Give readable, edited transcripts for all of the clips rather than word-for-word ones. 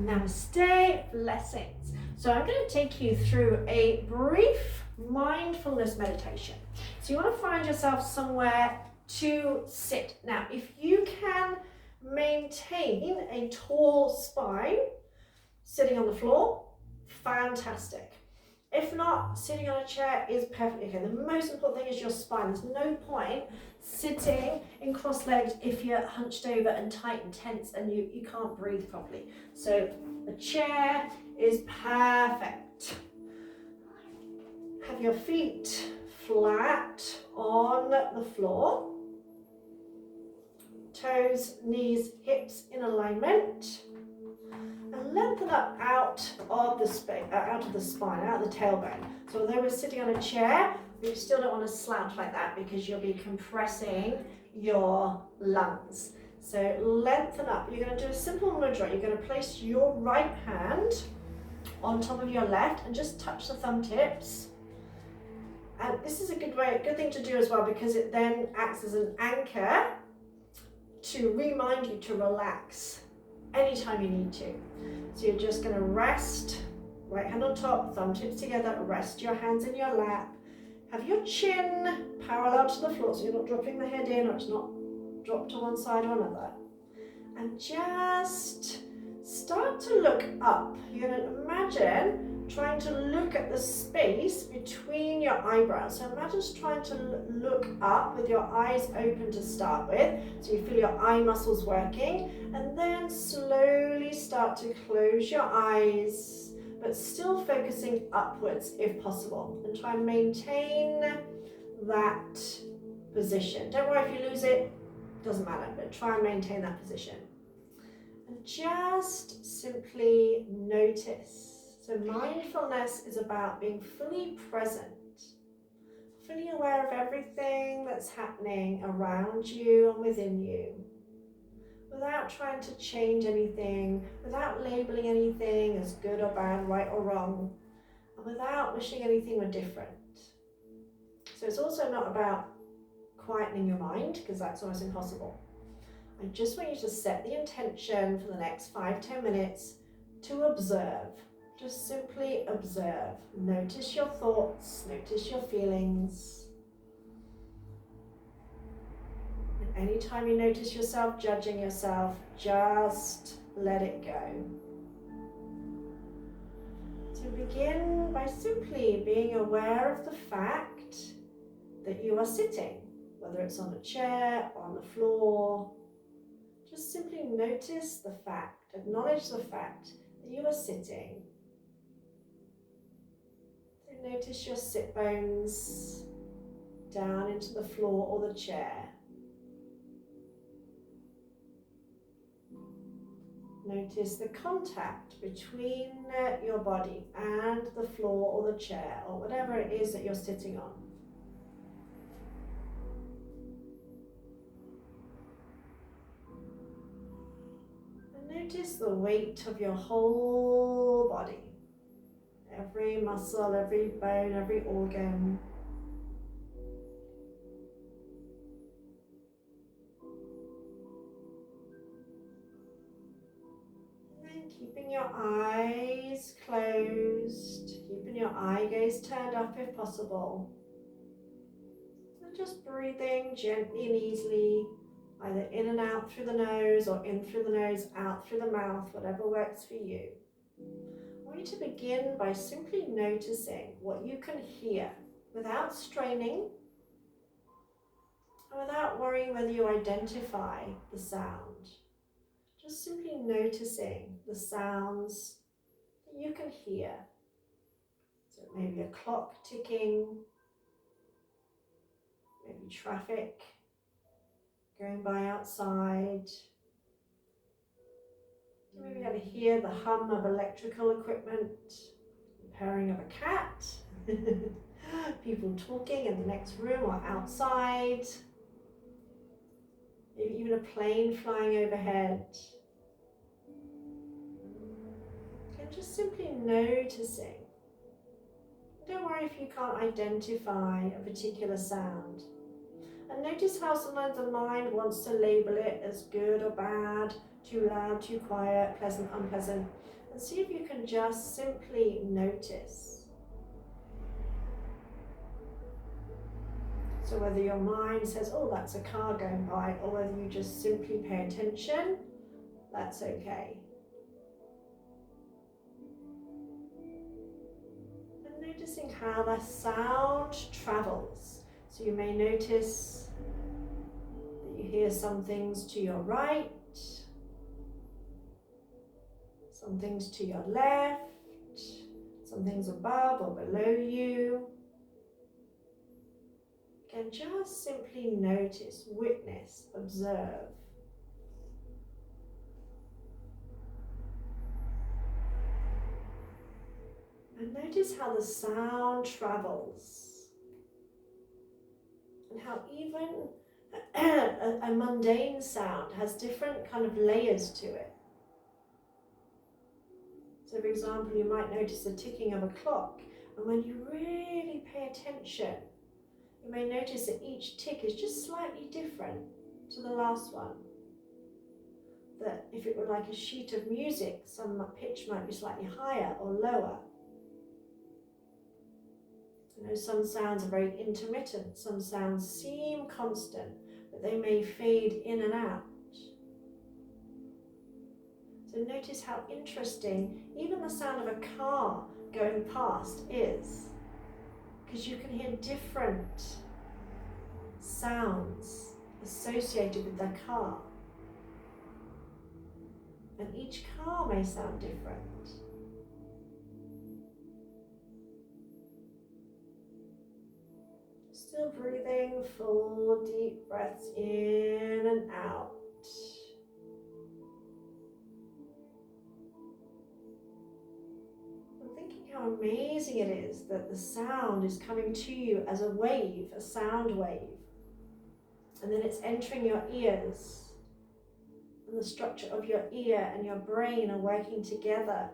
Namaste, blessings. So I'm going to take you through a brief mindfulness meditation. So you want to find yourself somewhere to sit. Now, if you can maintain a tall spine, sitting on the floor, fantastic. If not, sitting on a chair is perfectly okay. The most important thing is your spine. There's no point sitting in cross-legged if you're hunched over and tight and tense and you can't breathe properly. So a chair is perfect. Have your feet flat on the floor. Toes, knees, hips in alignment. And lengthen up out of the spine, out of the tailbone. So although we're sitting on a chair, we still don't want to slouch like that because you'll be compressing your lungs. So lengthen up. You're going to do a simple mudra. You're going to place your right hand on top of your left and just touch the thumb tips. And this is a good thing to do as well because it then acts as an anchor to remind you to relax anytime you need to. So you're just going to rest, right hand on top, thumb tips together, rest your hands in your lap. Have your chin parallel to the floor so you're not dropping the head in or it's not dropped to one side or another. And just start to look up. You're going to imagine trying to look at the space between your eyebrows. So imagine just trying to look up with your eyes open to start with. So you feel your eye muscles working. And then slowly start to close your eyes, but still focusing upwards if possible. And try and maintain that position. Don't worry if you lose it, doesn't matter, but try and maintain that position. And just simply notice. So mindfulness is about being fully present, fully aware of everything that's happening around you and within you, without trying to change anything, without labeling anything as good or bad, right or wrong, and without wishing anything were different. So it's also not about quietening your mind, because that's almost impossible. I just want you to set the intention for the next 5-10 minutes to observe. Just simply observe. Notice your thoughts, notice your feelings. And anytime you notice yourself judging yourself, just let it go. So begin by simply being aware of the fact that you are sitting, whether it's on a chair or on the floor. Just simply notice the fact, acknowledge the fact that you are sitting. So notice your sit bones down into the floor or the chair. Notice the contact between your body and the floor or the chair or whatever it is that you're sitting on. Notice the weight of your whole body. Every muscle, every bone, every organ. And then keeping your eyes closed, keeping your eye gaze turned up if possible. And just breathing gently and easily, either in and out through the nose or in through the nose, out through the mouth, whatever works for you. I want you to begin by simply noticing what you can hear without straining and without worrying whether you identify the sound. Just simply noticing the sounds that you can hear. So maybe a clock ticking, maybe traffic going by outside. Maybe you're going to hear the hum of electrical equipment, the purring of a cat, people talking in the next room or outside, maybe even a plane flying overhead. And just simply noticing. Don't worry if you can't identify a particular sound. And notice how sometimes the mind wants to label it as good or bad, too loud, too quiet, pleasant, unpleasant. And see if you can just simply notice. So whether your mind says, oh, that's a car going by, or whether you just simply pay attention, that's okay. And noticing how the sound travels. So you may notice that you hear some things to your right, some things to your left, some things above or below you. Again, just simply notice, witness, observe. And notice how the sound travels. And how even a mundane sound has different kind of layers to it. So for example, you might notice the ticking of a clock, and when you really pay attention, you may notice that each tick is just slightly different to the last one. That if it were like a sheet of music, some pitch might be slightly higher or lower. You know, some sounds are very intermittent, some sounds seem constant, but they may fade in and out. So notice how interesting even the sound of a car going past is, because you can hear different sounds associated with the car. And each car may sound different. Still breathing full deep breaths in and out. And thinking how amazing it is that the sound is coming to you as a wave, a sound wave. And then it's entering your ears. And the structure of your ear and your brain are working together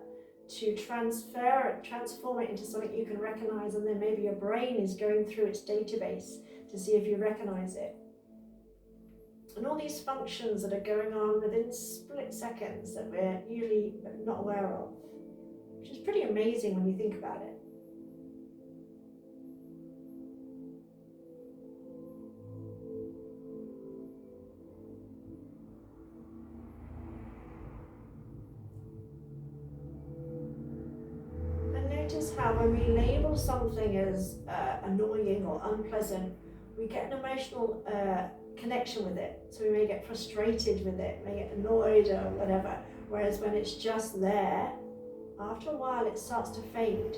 to transform it into something you can recognize, and then maybe your brain is going through its database to see if you recognize it. And all these functions that are going on within split seconds that we're usually not aware of, which is pretty amazing when you think about it. How when we label something as annoying or unpleasant, we get an emotional connection with it. So we may get frustrated with it, may get annoyed or whatever. Whereas when it's just there, after a while it starts to fade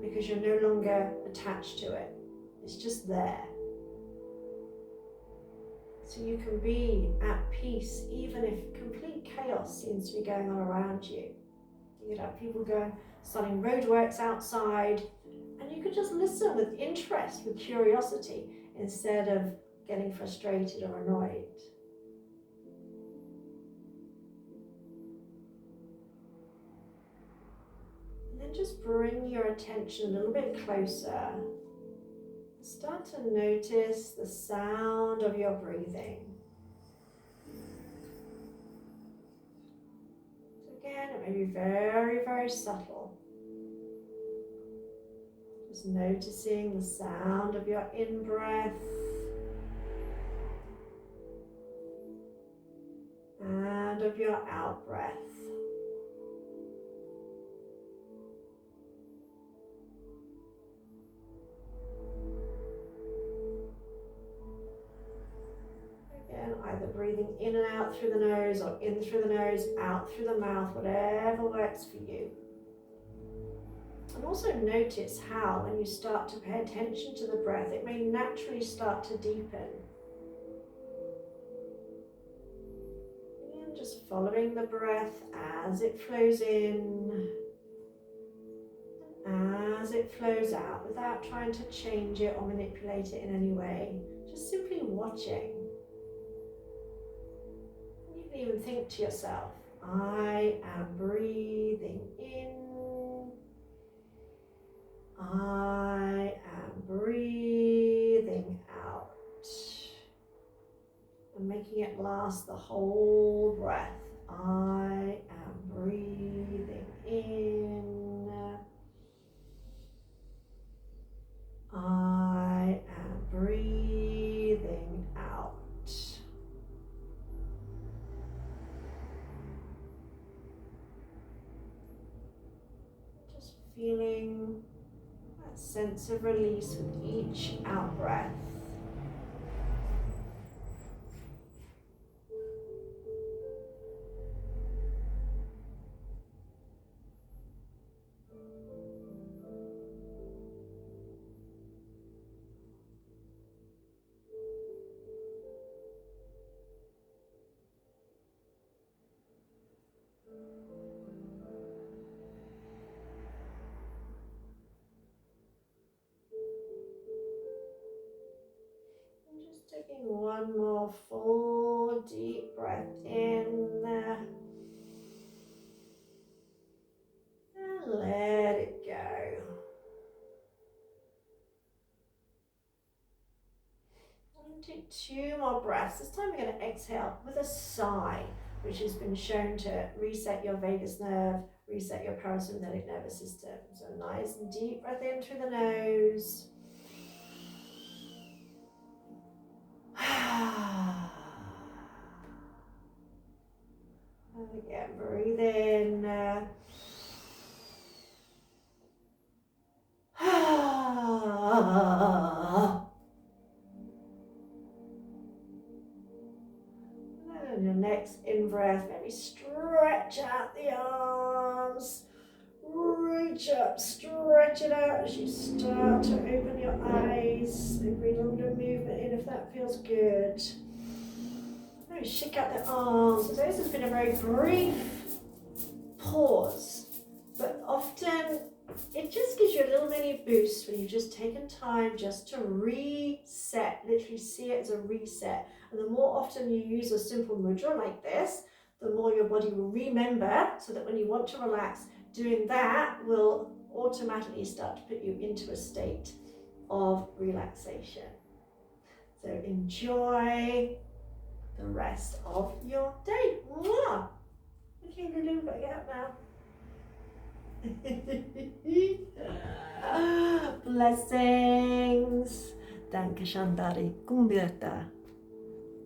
because you're no longer attached to it. It's just there. So you can be at peace even if complete chaos seems to be going on around you. You could have people starting roadworks outside, and you could just listen with interest, with curiosity, instead of getting frustrated or annoyed. And then just bring your attention a little bit closer. Start to notice the sound of your breathing. Again, it may be very, very subtle. Just noticing the sound of your in-breath and of your out-breath. Again, either breathing in and out through the nose or in through the nose, out through the mouth, whatever works for you. And also notice how when you start to pay attention to the breath, it may naturally start to deepen. And just following the breath as it flows in, as it flows out, without trying to change it or manipulate it in any way. Just simply watching. You can even think to yourself, I am breathing in. I am breathing out. And making it last the whole breath. I am breathing in. I am breathing out. Just feeling that sense of release with each out breath. Just taking one more full deep breath in and let it go. And do 2 more breaths. This time we're going to exhale with a sigh, which has been shown to reset your vagus nerve, reset your parasympathetic nervous system. So nice and deep breath in through the nose. And again, breathe in. And then on your next in-breath, maybe stretch out the arms. Reach up, stretch it out as you start to open your eyes. Maybe bring a little bit of movement in if that feels good. Maybe shake out the arms. So this has been a very brief pause, but often it just gives you a little mini boost when you've just taken time just to reset, literally see it as a reset. And the more often you use a simple mudra like this, the more your body will remember, so that when you want to relax, doing that will automatically start to put you into a state of relaxation. So enjoy the rest of your day. Mwah! Okay, Lulu, gotta get up now. Blessings. Danke, Shandari. Kumbirta.